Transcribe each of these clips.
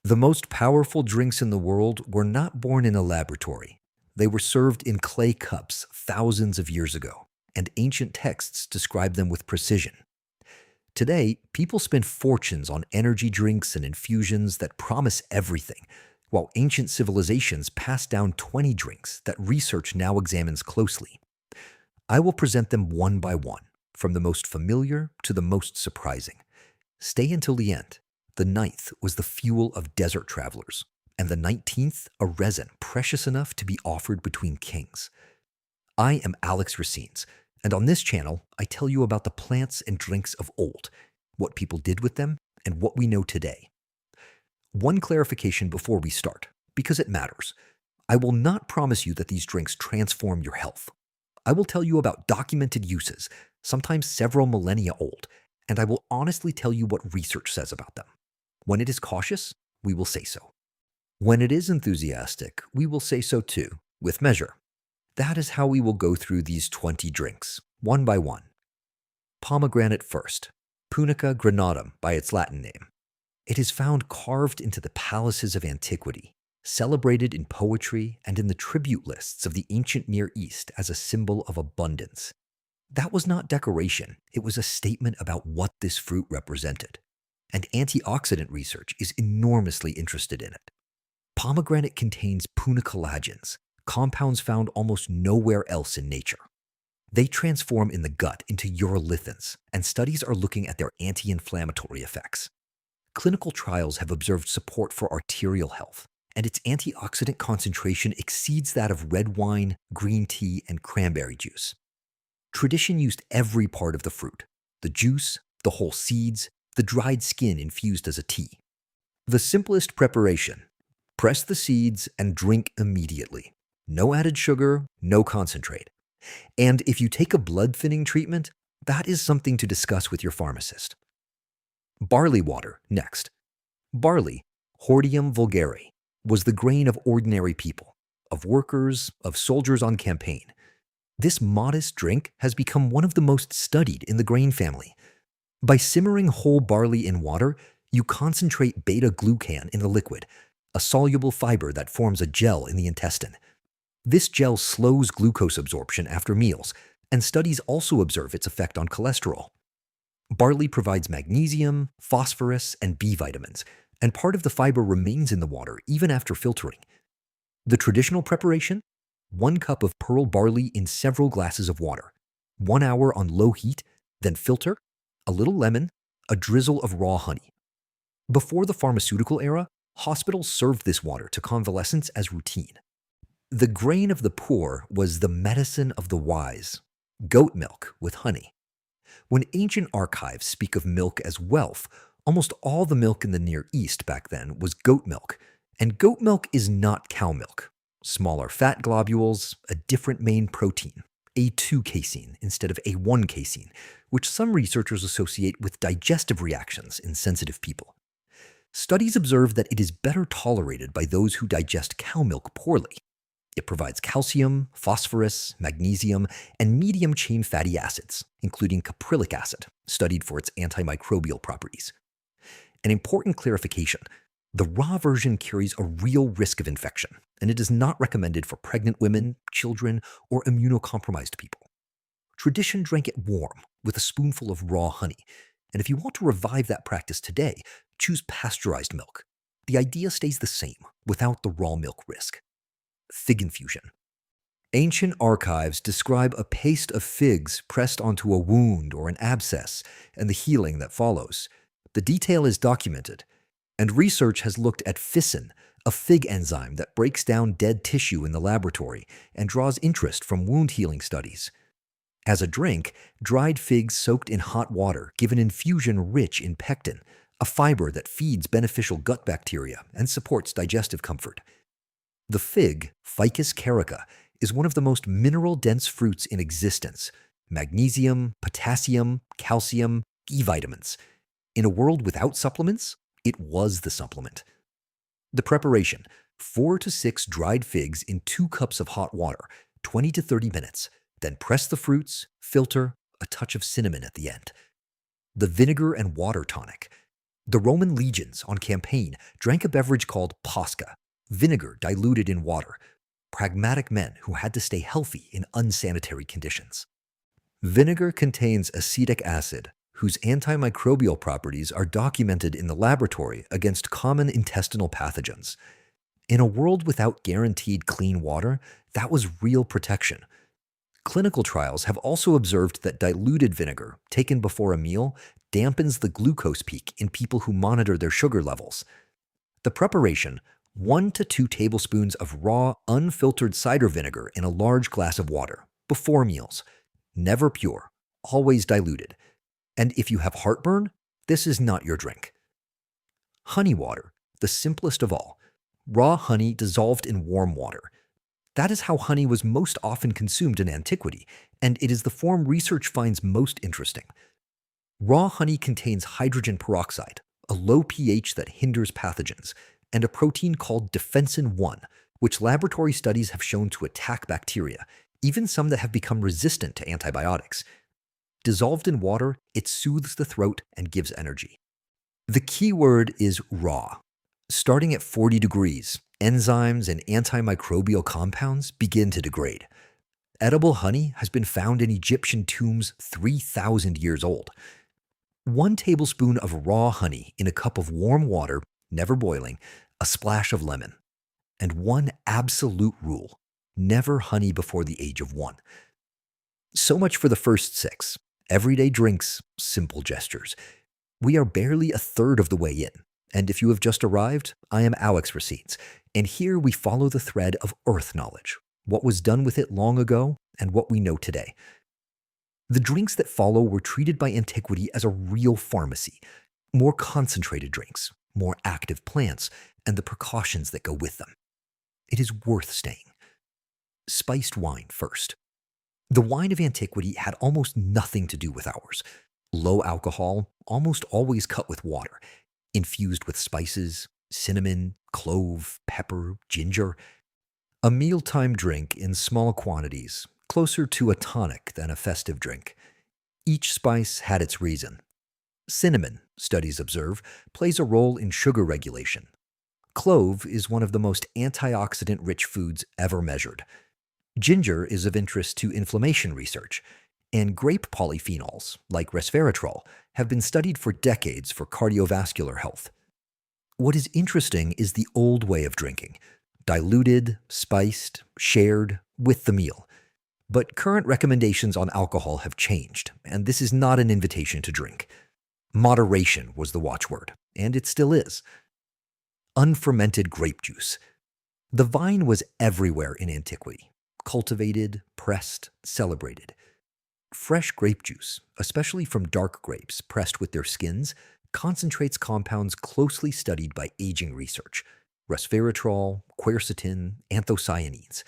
The most powerful drinks in the world were not born in a laboratory. They were served in clay cups thousands of years ago, and ancient texts describe them with precision. Today, people spend fortunes on energy drinks and infusions that promise everything, while ancient civilizations passed down 20 drinks that research now examines closely. I will present them one by one, from the most familiar to the most surprising. Stay until the end. The ninth was the fuel of desert travelers, and the 19th a resin precious enough to be offered between kings. I am Alex Racines, and on this channel, I tell you about the plants and drinks of old, what people did with them, and what we know today. One clarification before we start, because it matters. I will not promise you that these drinks transform your health. I will tell you about documented uses, sometimes several millennia old, and I will honestly tell you what research says about them. When it is cautious, we will say so. When it is enthusiastic, we will say so too, with measure. That is how we will go through these 20 drinks, one by one. Pomegranate first, Punica granatum by its Latin name. It is found carved into the palaces of antiquity, celebrated in poetry and in the tribute lists of the ancient Near East as a symbol of abundance. That was not decoration, it was a statement about what this fruit represented. And antioxidant research is enormously interested in it. Pomegranate contains punicolagens, compounds found almost nowhere else in nature. They transform in the gut into urolithins, and studies are looking at their anti-inflammatory effects. Clinical trials have observed support for arterial health, and its antioxidant concentration exceeds that of red wine, green tea, and cranberry juice. Tradition used every part of the fruit: the juice, the whole seeds, the dried skin infused as a tea. The simplest preparation: press the seeds and drink immediately. No added sugar, no concentrate. And if you take a blood-thinning treatment, that is something to discuss with your pharmacist. Barley water next. Barley, Hordeum vulgare, was the grain of ordinary people, of workers, of soldiers on campaign. This modest drink has become one of the most studied in the grain family. By simmering whole barley in water, you concentrate beta-glucan in the liquid, a soluble fiber that forms a gel in the intestine. This gel slows glucose absorption after meals, and studies also observe its effect on cholesterol. Barley provides magnesium, phosphorus, and B vitamins, and part of the fiber remains in the water even after filtering. The traditional preparation: 1 cup of pearl barley in several glasses of water, 1 hour on low heat, then filter, a little lemon, a drizzle of raw honey. Before the pharmaceutical era, hospitals served this water to convalescents as routine. The grain of the poor was the medicine of the wise: goat milk with honey. When ancient archives speak of milk as wealth, almost all the milk in the Near East back then was goat milk, and goat milk is not cow milk. Smaller fat globules, a different main protein, A2 casein instead of A1 casein, which some researchers associate with digestive reactions in sensitive people. Studies observe that it is better tolerated by those who digest cow milk poorly. It provides calcium, phosphorus, magnesium, and medium-chain fatty acids, including caprylic acid, studied for its antimicrobial properties. An important clarification: the raw version carries a real risk of infection, and it is not recommended for pregnant women, children, or immunocompromised people. Tradition drank it warm, with a spoonful of raw honey, and if you want to revive that practice today, choose pasteurized milk. The idea stays the same, without the raw milk risk. Fig infusion. Ancient archives describe a paste of figs pressed onto a wound or an abscess and the healing that follows. The detail is documented, and research has looked at ficin, a fig enzyme that breaks down dead tissue in the laboratory and draws interest from wound healing studies. As a drink, dried figs soaked in hot water give an infusion rich in pectin, a fiber that feeds beneficial gut bacteria and supports digestive comfort. The fig, Ficus carica, is one of the most mineral-dense fruits in existence: magnesium, potassium, calcium, E vitamins. In a world without supplements, it was the supplement. The preparation: 4 to 6 dried figs in 2 cups of hot water, 20 to 30 minutes. Then press the fruits, filter, a touch of cinnamon at the end. The vinegar and water tonic. The Roman legions on campaign drank a beverage called posca, vinegar diluted in water, pragmatic men who had to stay healthy in unsanitary conditions. Vinegar contains acetic acid, whose antimicrobial properties are documented in the laboratory against common intestinal pathogens. In a world without guaranteed clean water, that was real protection. Clinical trials have also observed that diluted vinegar, taken before a meal, dampens the glucose peak in people who monitor their sugar levels. The preparation: 1 to 2 tablespoons of raw, unfiltered cider vinegar in a large glass of water, before meals. Never pure, always diluted. And if you have heartburn, this is not your drink. Honey water, the simplest of all. Raw honey dissolved in warm water. That is how honey was most often consumed in antiquity, and it is the form research finds most interesting. Raw honey contains hydrogen peroxide, a low pH that hinders pathogens, and a protein called defensin 1, which laboratory studies have shown to attack bacteria, even some that have become resistant to antibiotics. Dissolved in water, it soothes the throat and gives energy. The key word is raw. Starting at 40 degrees, enzymes and antimicrobial compounds begin to degrade. Edible honey has been found in Egyptian tombs 3,000 years old. 1 tablespoon of raw honey in a cup of warm water, never boiling, a splash of lemon. And one absolute rule: never honey before the age of 1. So much for the first 6. Everyday drinks, simple gestures. We are barely a third of the way in. And if you have just arrived, I am Alex Racines, and here we follow the thread of earth knowledge, what was done with it long ago and what we know today. The drinks that follow were treated by antiquity as a real pharmacy: more concentrated drinks, more active plants, and the precautions that go with them. It is worth staying. Spiced wine first. The wine of antiquity had almost nothing to do with ours. Low alcohol, almost always cut with water, infused with spices, cinnamon, clove, pepper, ginger. A mealtime drink in small quantities, closer to a tonic than a festive drink. Each spice had its reason. Cinnamon, studies observe, plays a role in sugar regulation. Clove is one of the most antioxidant-rich foods ever measured. Ginger is of interest to inflammation research, and grape polyphenols, like resveratrol, have been studied for decades for cardiovascular health. What is interesting is the old way of drinking: diluted, spiced, shared, with the meal. But current recommendations on alcohol have changed, and this is not an invitation to drink. Moderation was the watchword, and it still is. Unfermented grape juice. The vine was everywhere in antiquity: cultivated, pressed, celebrated. Fresh grape juice, especially from dark grapes pressed with their skins, concentrates compounds closely studied by aging research: resveratrol, quercetin, anthocyanins.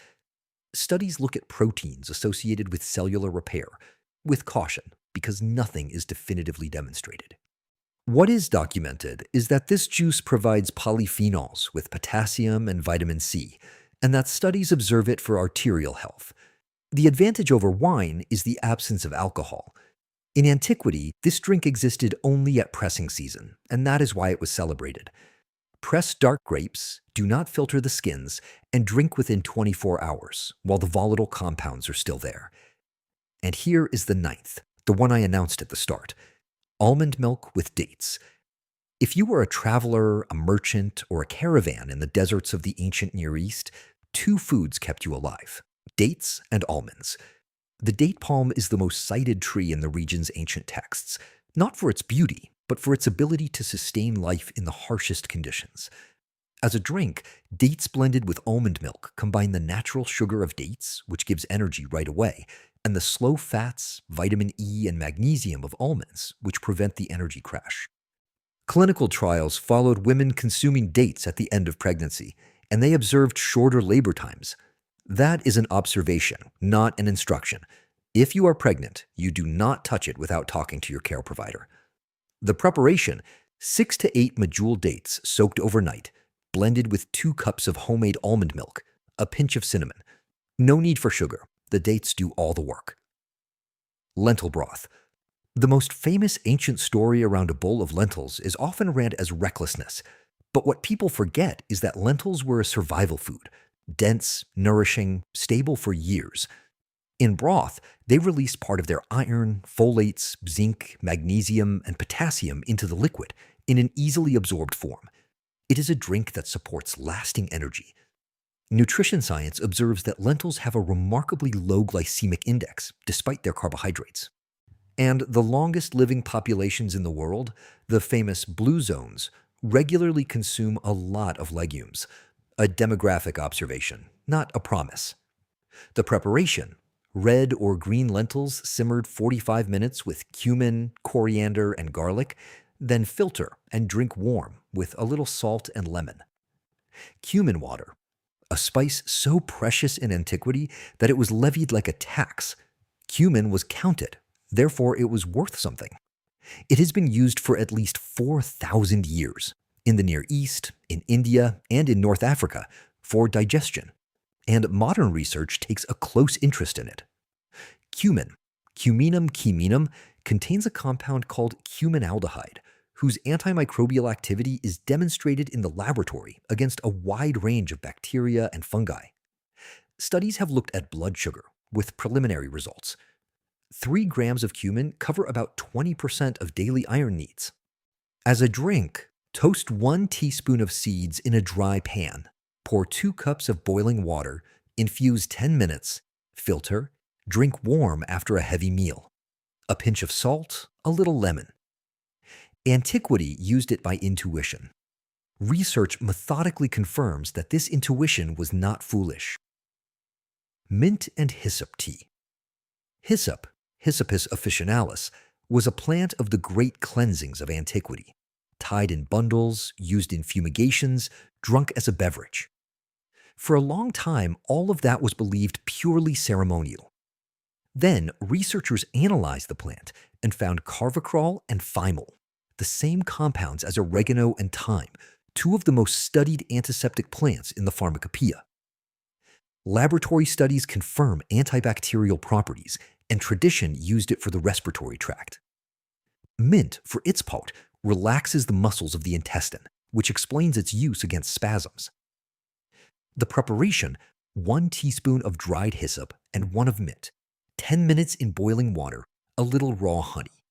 Studies look at proteins associated with cellular repair, with caution, because nothing is definitively demonstrated. What is documented is that this juice provides polyphenols with potassium and vitamin C, and that studies observe it for arterial health. The advantage over wine is the absence of alcohol. In antiquity, this drink existed only at pressing season, and that is why it was celebrated. Press dark grapes, do not filter the skins, and drink within 24 hours, while the volatile compounds are still there. And here is the 9th, the one I announced at the start: almond milk with dates. If you were a traveler, a merchant, or a caravan in the deserts of the ancient Near East, 2 foods kept you alive: dates and almonds. The date palm is the most cited tree in the region's ancient texts, not for its beauty, but for its ability to sustain life in the harshest conditions. As a drink, dates blended with almond milk combine the natural sugar of dates, which gives energy right away, and the slow fats, vitamin E, and magnesium of almonds, which prevent the energy crash. Clinical trials followed women consuming dates at the end of pregnancy, and they observed shorter labor times. That is an observation, not an instruction. If you are pregnant, you do not touch it without talking to your care provider. The preparation: 6 to 8 medjool dates soaked overnight, blended with 2 cups of homemade almond milk, a pinch of cinnamon. No need for sugar. The dates do all the work. Lentil broth. The most famous ancient story around a bowl of lentils is often read as recklessness, but what people forget is that lentils were a survival food, dense, nourishing, stable for years. In broth, they released part of their iron, folates, zinc, magnesium, and potassium into the liquid in an easily absorbed form. It is a drink that supports lasting energy. Nutrition science observes that lentils have a remarkably low glycemic index despite their carbohydrates. And the longest living populations in the world, the famous blue zones, regularly consume a lot of legumes. A demographic observation, not a promise. The preparation: red or green lentils simmered 45 minutes with cumin, coriander, and garlic, then filter and drink warm with a little salt and lemon. Cumin water, a spice so precious in antiquity that it was levied like a tax. Cumin was counted, therefore it was worth something. It has been used for at least 4,000 years in the Near East, in India, and in North Africa for digestion, and modern research takes a close interest in it. Cumin, Cuminum cuminum, contains a compound called cuminaldehyde, whose antimicrobial activity is demonstrated in the laboratory against a wide range of bacteria and fungi. Studies have looked at blood sugar, with preliminary results. 3 grams of cumin cover about 20% of daily iron needs. As a drink, toast 1 teaspoon of seeds in a dry pan. Pour 2 cups of boiling water, infuse 10 minutes, filter, drink warm after a heavy meal. A pinch of salt, a little lemon. Antiquity used it by intuition. Research methodically confirms that this intuition was not foolish. Mint and hyssop tea. Hyssop, Hyssopus officinalis, was a plant of the great cleansings of antiquity, tied in bundles, used in fumigations, drunk as a beverage. For a long time, all of that was believed purely ceremonial. Then, researchers analyzed the plant and found carvacrol and thymol, the same compounds as oregano and thyme, 2 of the most studied antiseptic plants in the pharmacopoeia. Laboratory studies confirm antibacterial properties, and tradition used it for the respiratory tract. Mint, for its part, relaxes the muscles of the intestine, which explains its use against spasms. The preparation: 1 teaspoon of dried hyssop and 1 of mint, 10 minutes in boiling water, a little raw honey.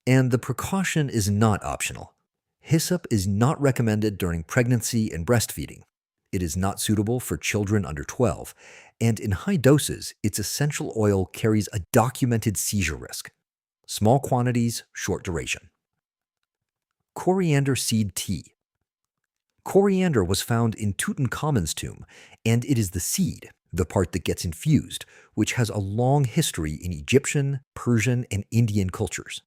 And the precaution is not optional. Hyssop is not recommended during pregnancy and breastfeeding. It is not suitable for children under 12, and in high doses, its essential oil carries a documented seizure risk. Small quantities, short duration. Coriander seed tea. Coriander was found in Tutankhamun's tomb, and it is the seed, the part that gets infused, which has a long history in Egyptian, Persian, and Indian cultures.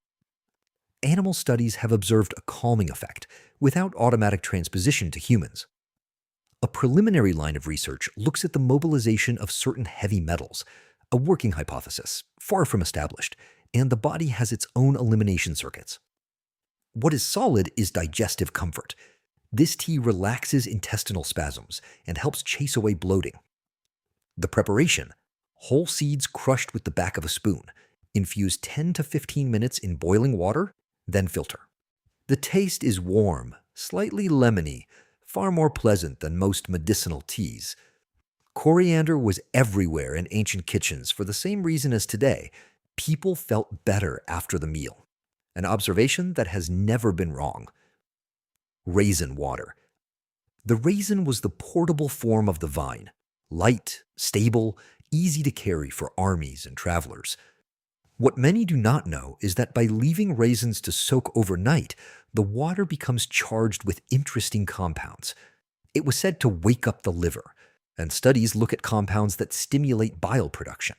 Animal studies have observed a calming effect, without automatic transposition to humans. A preliminary line of research looks at the mobilization of certain heavy metals, a working hypothesis, far from established, and the body has its own elimination circuits. What is solid is digestive comfort. This tea relaxes intestinal spasms and helps chase away bloating. The preparation: whole seeds crushed with the back of a spoon, infuse 10 to 15 minutes in boiling water, then filter. The taste is warm, slightly lemony, far more pleasant than most medicinal teas. Coriander was everywhere in ancient kitchens for the same reason as today: people felt better after the meal. An observation that has never been wrong. Raisin water. The raisin was the portable form of the vine, light, stable, easy to carry for armies and travelers. What many do not know is that by leaving raisins to soak overnight, the water becomes charged with interesting compounds. It was said to wake up the liver, and studies look at compounds that stimulate bile production.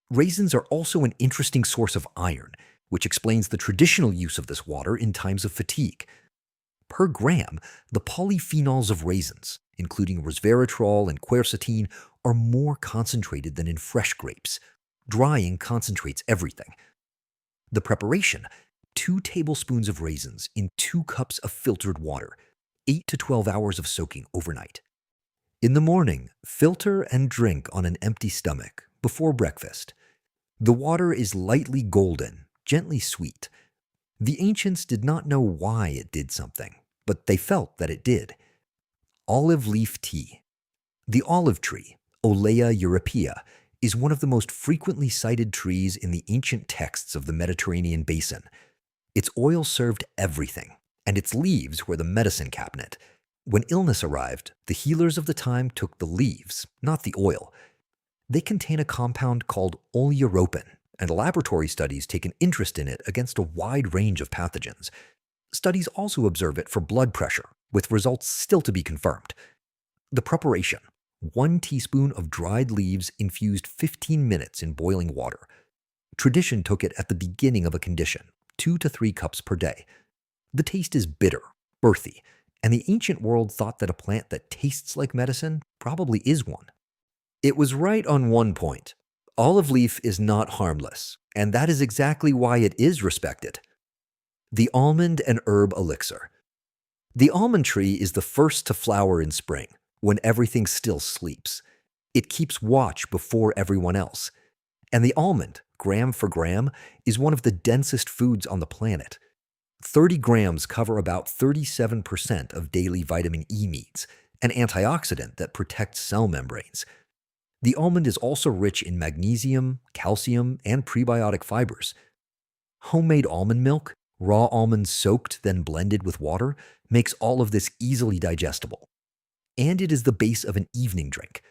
Raisins are also an interesting source of iron, which explains the traditional use of this water in times of fatigue. Per gram, the polyphenols of raisins, including resveratrol and quercetin, are more concentrated than in fresh grapes. Drying concentrates everything. The preparation: 2 tablespoons of raisins in 2 cups of filtered water, 8 to 12 hours of soaking overnight. In the morning, filter and drink on an empty stomach before breakfast. The water is lightly golden, gently sweet. The ancients did not know why it did something, but they felt that it did. Olive leaf tea. The olive tree, Olea europea, is one of the most frequently cited trees in the ancient texts of the Mediterranean basin. Its oil served everything, and its leaves were the medicine cabinet. When illness arrived, the healers of the time took the leaves, not the oil. They contain a compound called oleuropen, and laboratory studies take an interest in it against a wide range of pathogens. Studies also observe it for blood pressure, with results still to be confirmed. The preparation: 1 teaspoon of dried leaves infused 15 minutes in boiling water. Tradition took it at the beginning of a condition, 2 to 3 cups per day. The taste is bitter, earthy, and the ancient world thought that a plant that tastes like medicine probably is one. It was right on one point. Olive leaf is not harmless, and that is exactly why it is respected. The almond and herb elixir. The almond tree is the first to flower in spring, when everything still sleeps. It keeps watch before everyone else. And the almond, gram for gram, is one of the densest foods on the planet. 30 grams cover about 37% of daily vitamin E needs, an antioxidant that protects cell membranes. The almond is also rich in magnesium, calcium, and prebiotic fibers. Homemade almond milk, raw almonds soaked then blended with water, makes all of this easily digestible. And it is the base of an evening drink.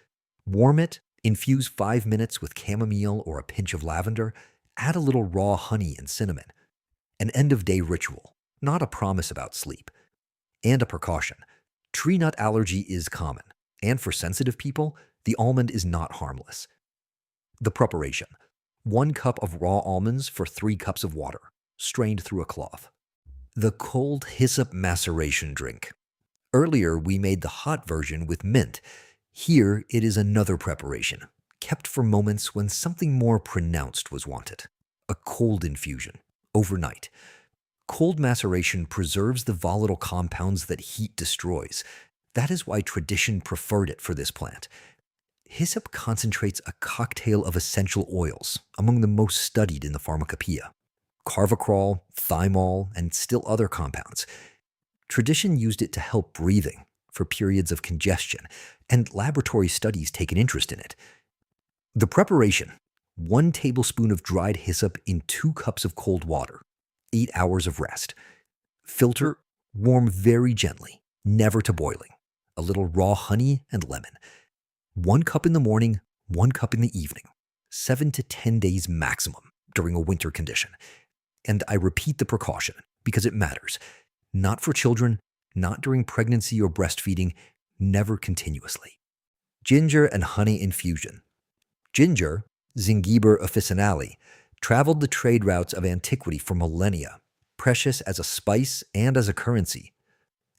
Warm it, infuse 5 minutes with chamomile or a pinch of lavender, add a little raw honey and cinnamon. An end-of-day ritual, not a promise about sleep. And a precaution: tree nut allergy is common, and for sensitive people, the almond is not harmless. The preparation: 1 cup of raw almonds for 3 cups of water, strained through a cloth. The cold hyssop maceration drink. Earlier, we made the hot version with mint. Here, it is another preparation, kept for moments when something more pronounced was wanted. A cold infusion, overnight. Cold maceration preserves the volatile compounds that heat destroys. That is why tradition preferred it for this plant. Hyssop concentrates a cocktail of essential oils, among the most studied in the pharmacopoeia: carvacrol, thymol, and still other compounds. Tradition used it to help breathing, for periods of congestion, and laboratory studies take an interest in it. The preparation: 1 tablespoon of dried hyssop in 2 cups of cold water, 8 hours of rest. Filter, warm very gently, never to boiling. A little raw honey and lemon. 1 cup in the morning, 1 cup in the evening. 7 to 10 days maximum during a winter condition. And I repeat the precaution because it matters. Not for children, not during pregnancy or breastfeeding, never continuously. Ginger and honey infusion. Ginger, Zingiber officinale, traveled the trade routes of antiquity for millennia, precious as a spice and as a currency.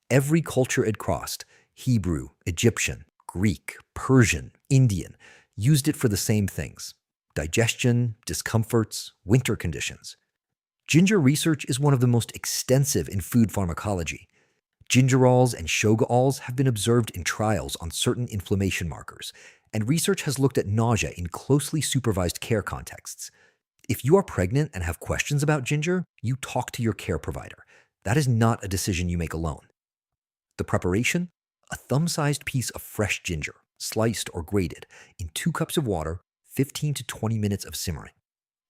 Every culture it crossed, Hebrew, Egyptian, Greek, Persian, Indian, used it for the same things: digestion, discomforts, winter conditions. Ginger research is one of the most extensive in food pharmacology. Gingerols and shogaols have been observed in trials on certain inflammation markers, and research has looked at nausea in closely supervised care contexts. If you are pregnant and have questions about ginger, you talk to your care provider. That is not a decision you make alone. The preparation: a thumb-sized piece of fresh ginger, sliced or grated, in 2 cups of water, 15 to 20 minutes of simmering.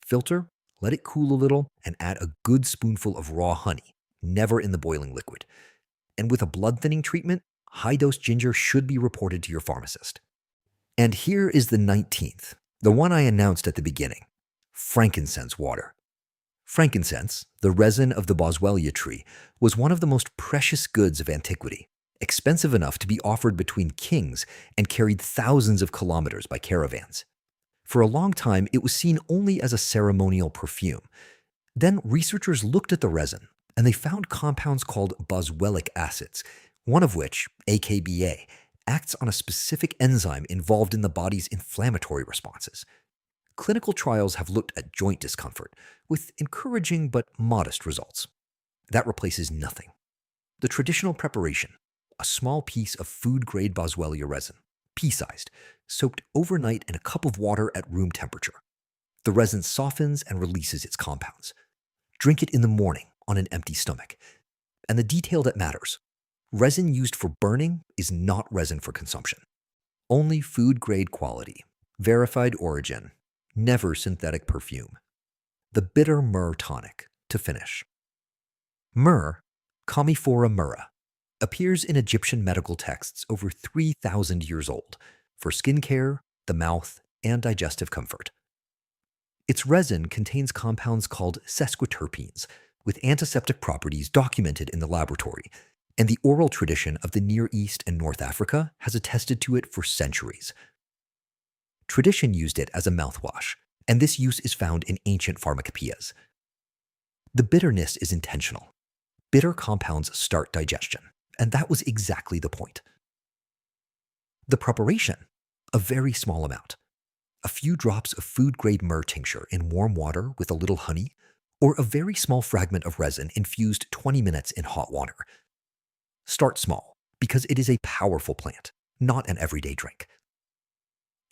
Filter, let it cool a little, and add a good spoonful of raw honey, never in the boiling liquid. And with a blood-thinning treatment, high-dose ginger should be reported to your pharmacist. And here is the 19th, the one I announced at the beginning: frankincense water. Frankincense, the resin of the boswellia tree, was one of the most precious goods of antiquity, expensive enough to be offered between kings and carried thousands of kilometers by caravans. For a long time, it was seen only as a ceremonial perfume. Then researchers looked at the resin, and they found compounds called boswellic acids, one of which, AKBA, acts on a specific enzyme involved in the body's inflammatory responses. Clinical trials have looked at joint discomfort, with encouraging but modest results. That replaces nothing. The traditional preparation: a small piece of food-grade boswellia resin, pea-sized, soaked overnight in a cup of water at room temperature. The resin softens and releases its compounds. Drink it in the morning on an empty stomach. And the detail that matters: resin used for burning is not resin for consumption. Only food-grade quality, verified origin, never synthetic perfume. The bitter myrrh tonic to finish. Myrrh, Commiphora myrrha, appears in Egyptian medical texts over 3,000 years old for skin care, the mouth, and digestive comfort. Its resin contains compounds called sesquiterpenes, with antiseptic properties documented in the laboratory, and the oral tradition of the Near East and North Africa has attested to it for centuries. Tradition used it as a mouthwash, and this use is found in ancient pharmacopoeias. The bitterness is intentional. Bitter compounds start digestion, and that was exactly the point. The preparation: a very small amount. A few drops of food-grade myrrh tincture in warm water with a little honey, or a very small fragment of resin infused 20 minutes in hot water. Start small, because it is a powerful plant, not an everyday drink.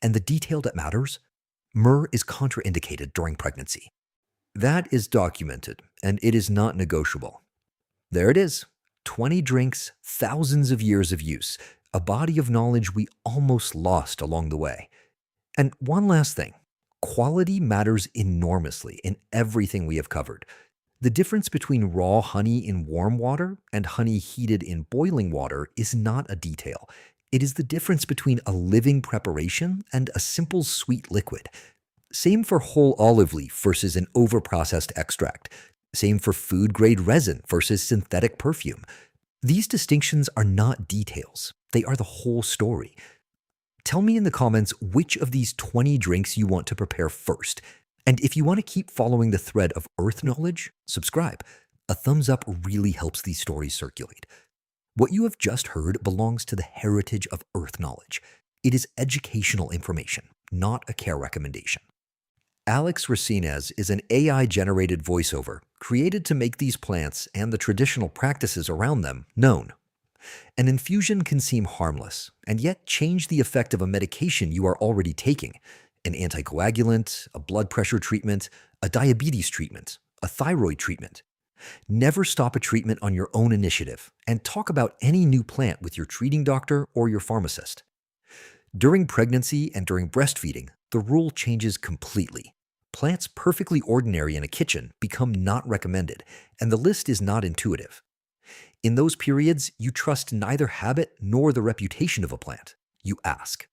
And the detail that matters: myrrh is contraindicated during pregnancy. That is documented, and it is not negotiable. There it is: 20 drinks, thousands of years of use, a body of knowledge we almost lost along the way. And one last thing: quality matters enormously in everything we have covered. The difference between raw honey in warm water and honey heated in boiling water is not a detail. It is the difference between a living preparation and a simple sweet liquid. Same for whole olive leaf versus an overprocessed extract. Same for food-grade resin versus synthetic perfume. These distinctions are not details. They are the whole story. Tell me in the comments which of these 20 drinks you want to prepare first. And if you want to keep following the thread of earth knowledge, subscribe. A thumbs up really helps these stories circulate. What you have just heard belongs to the heritage of earth knowledge. It is educational information, not a care recommendation. Alex Racines is an AI-generated voiceover created to make these plants and the traditional practices around them known. An infusion can seem harmless and yet change the effect of a medication you are already taking: an anticoagulant, a blood pressure treatment, a diabetes treatment, a thyroid treatment. Never stop a treatment on your own initiative, and talk about any new plant with your treating doctor or your pharmacist. During pregnancy and during breastfeeding, the rule changes completely. Plants perfectly ordinary in a kitchen become not recommended, and the list is not intuitive. In those periods, you trust neither habit nor the reputation of a plant. You ask.